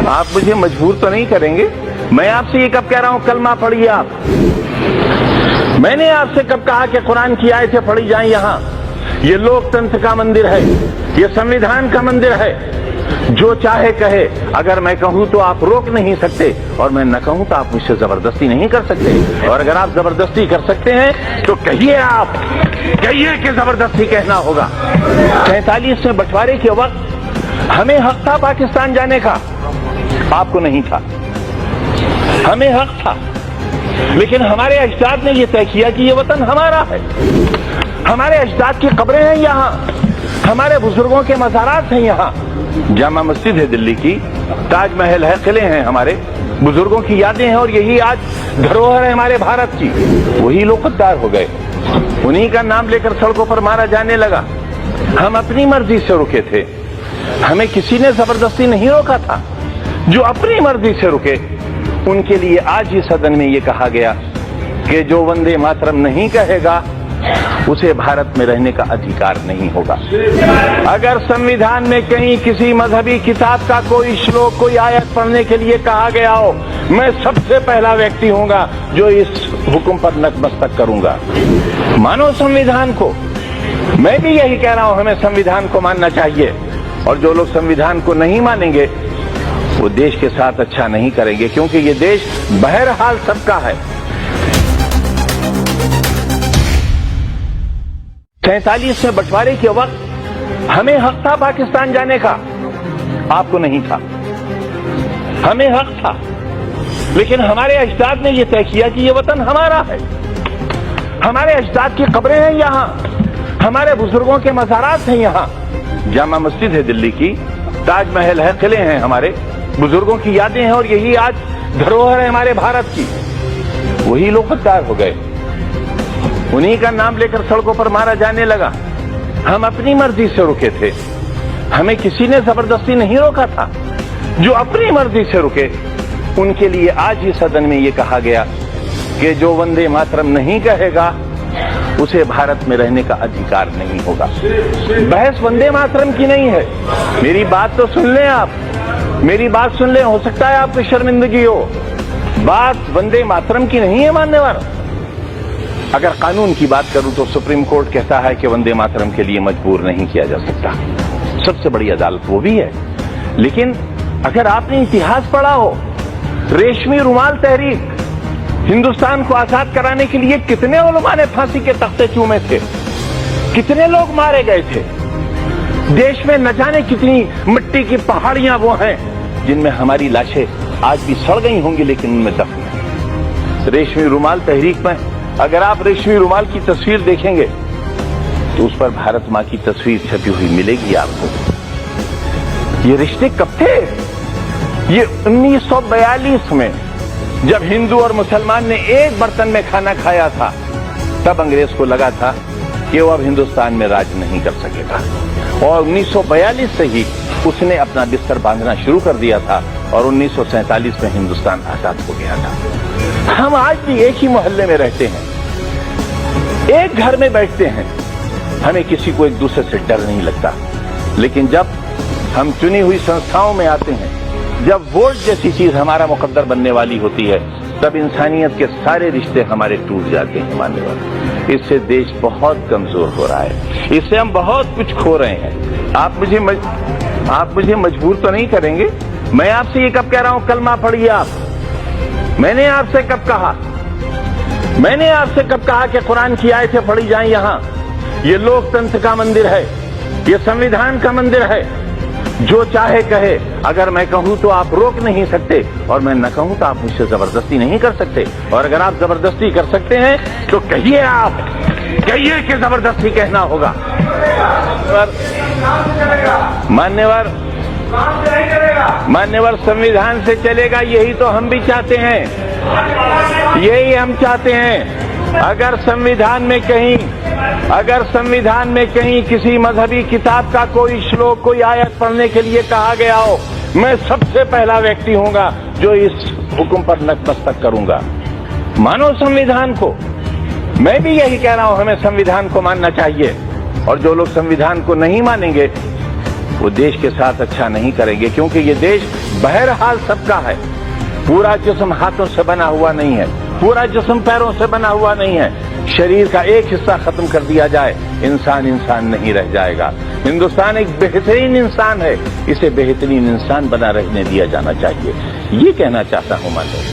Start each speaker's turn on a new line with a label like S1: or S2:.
S1: آپ مجھے مجبور تو نہیں کریں گے؟ میں آپ سے یہ کب کہہ رہا ہوں کلمہ پڑھیے آپ؟ میں نے آپ سے کب کہا کہ قرآن کی آیتیں پڑھی جائیں یہاں؟ یہ لوک تنتر کا مندر ہے، یہ سنویدھان کا مندر ہے، جو چاہے کہے۔ اگر میں کہوں تو آپ روک نہیں سکتے، اور میں نہ کہوں تو آپ مجھ سے زبردستی نہیں کر سکتے، اور اگر آپ زبردستی کر سکتے ہیں تو کہیے، آپ کہیے کہ زبردستی کہنا ہوگا۔ 47 میں بٹوارے کے وقت ہمیں حق تھا پاکستان جانے کا، آپ کو نہیں تھا۔ ہمیں حق تھا، لیکن ہمارے اجداد نے یہ طے کیا کہ یہ وطن ہمارا ہے، ہمارے اجداد کی قبریں ہیں یہاں، ہمارے بزرگوں کے مزارات ہیں یہاں، جامع مسجد ہے دلی کی، تاج محل ہے، قلعے ہیں ہمارے، بزرگوں کی یادیں ہیں، اور یہی آج دھروہر ہے ہمارے بھارت کی۔ وہی لوگ غدار ہو گئے، انہی کا نام لے کر سڑکوں پر مارا جانے لگا۔ ہم اپنی مرضی سے رکے تھے، ہمیں کسی نے زبردستی نہیں روکا تھا۔ جو اپنی مرضی سے رکے ان کے لیے آج ہی سدن میں یہ کہا گیا کہ جو وندے ماترم نہیں کہے گا اسے بھارت میں رہنے کا ادھیکار نہیں ہوگا۔ اگر سنویدھان میں کہیں کسی مذہبی کتاب کا کوئی شلوک، کوئی آیت پڑھنے کے لیے کہا گیا ہو، میں سب سے پہلا ویکتی ہوں گا جو اس حکم پر نتمستک کروں گا۔ مانو سنویدھان کو۔ میں بھی یہی کہہ رہا ہوں، ہمیں سنویدھان کو ماننا چاہیے، اور جو لوگ سنویدھان کو نہیں مانیں گے وہ دیش کے ساتھ اچھا نہیں کریں گے، کیونکہ یہ دیش بہرحال سب کا ہے۔ 47 میں بٹوارے کے وقت ہمیں حق تھا پاکستان جانے کا، آپ کو نہیں تھا۔ ہمیں حق تھا، لیکن ہمارے اجداد نے یہ طے کیا کہ یہ وطن ہمارا ہے، ہمارے اجداد کی قبریں ہیں یہاں، ہمارے بزرگوں کے مزارات ہیں یہاں، جامع مسجد ہے دلی کی، تاج محل ہے، قلعے ہیں ہمارے، بزرگوں کی یادیں ہیں، اور یہی آج دھروہر ہے ہمارے بھارت کی۔ وہی لوگ غدار ہو گئے، انہی کا نام لے کر سڑکوں پر مارا جانے لگا۔ ہم اپنی مرضی سے رکے تھے، ہمیں کسی نے زبردستی نہیں روکا تھا۔ جو اپنی مرضی سے رکے ان کے لیے آج ہی سدن میں یہ کہا گیا کہ جو وندے ماترم نہیں کہے گا اسے بھارت میں رہنے کا ادھیکار نہیں ہوگا۔ بحث وندے ماترم کی نہیں ہے، میری بات تو سن لیں آپ، میری بات سن لیں، ہو سکتا ہے آپ کو شرمندگی ہو۔ بات وندے ماترم کی نہیں ہے ماننے والا۔ اگر قانون کی بات کروں تو سپریم کورٹ کہتا ہے کہ وندے ماترم کے لیے مجبور نہیں کیا جا سکتا، سب سے بڑی عدالت وہ بھی ہے۔ لیکن اگر آپ نے اتہاس پڑھا ہو، ریشمی رومال تحریک، ہندوستان کو آزاد کرانے کے لیے کتنے علماء نے پھانسی کے تختے چومے تھے، کتنے لوگ مارے گئے تھے، دیش میں نہ جانے کتنی مٹی کی پہاڑیاں وہ ہیں جن میں ہماری لاشیں آج بھی سڑ گئی ہوں گی لیکن ان میں دفن ہیں۔ ریشمی رومال تحریک میں اگر آپ ریشمی رومال کی تصویر دیکھیں گے تو اس پر بھارت ماں کی تصویر چھپی ہوئی ملے گی آپ کو۔ یہ رشتے کب تھے؟ یہ 1942 میں جب ہندو اور مسلمان نے ایک برتن میں کھانا کھایا تھا، تب انگریز کو لگا تھا کہ وہ اب ہندوستان میں راج نہیں کر سکے گا، اور 1942 سے ہی اس نے اپنا بستر باندھنا شروع کر دیا تھا، اور 1947 میں ہندوستان آزاد ہو گیا تھا۔ ہم آج بھی ایک ہی محلے میں رہتے ہیں، ایک گھر میں بیٹھتے ہیں، ہمیں کسی کو ایک دوسرے سے ڈر نہیں لگتا، لیکن جب ہم چنی ہوئی سنستھاؤں میں آتے ہیں، جب ووٹ جیسی چیز ہمارا مقدر بننے والی ہوتی ہے، تب انسانیت کے سارے رشتے ہمارے ٹوٹ جاتے ہیں ماننے والے۔ اس سے دیش بہت کمزور ہو رہا ہے، اس سے ہم بہت کچھ کھو رہے ہیں۔ آپ مجھے مجبور تو نہیں کریں گے؟ میں آپ سے یہ کب کہہ رہا ہوں کلمہ پڑھیے آپ؟ میں نے آپ سے کب کہا؟ میں نے آپ سے کب کہا کہ قرآن کی آیتیں پڑھی جائیں یہاں؟ یہ لوک تنتر کا مندر ہے، یہ سنویدھان کا مندر ہے، جو چاہے کہے۔ اگر میں کہوں تو آپ روک نہیں سکتے، اور میں نہ کہوں تو آپ مجھ سے زبردستی نہیں کر سکتے، اور اگر آپ زبردستی کر سکتے ہیں تو کہیے، آپ کہیے کہ زبردستی کہنا ہوگا۔ مانیور سنویدھان سے چلے گا، یہی تو ہم بھی چاہتے ہیں، یہی ہم چاہتے ہیں۔ اگر سنویدھان میں کہیں کسی مذہبی کتاب کا کوئی شلوک، کوئی آیت پڑھنے کے لیے کہا گیا ہو، میں سب سے پہلا ویکتی ہوں گا جو اس حکم پر نتمستک کروں گا۔ مانو سنویدھان کو۔ میں بھی یہی کہہ رہا ہوں، ہمیں سنویدھان کو ماننا چاہیے، اور جو لوگ سنویدھان کو نہیں مانیں گے وہ دیش کے ساتھ اچھا نہیں کریں گے، کیونکہ یہ دیش بہرحال سب کا ہے. پورا جسم ہاتھوں سے بنا ہوا نہیں ہے، پورا جسم پیروں سے بنا ہوا نہیں ہے. شریر کا ایک حصہ ختم کر دیا جائے، انسان انسان نہیں رہ جائے گا. ہندوستان ایک بہترین انسان ہے، اسے بہترین انسان بنا رہنے دیا جانا چاہیے. یہ کہنا چاہتا ہوں میں.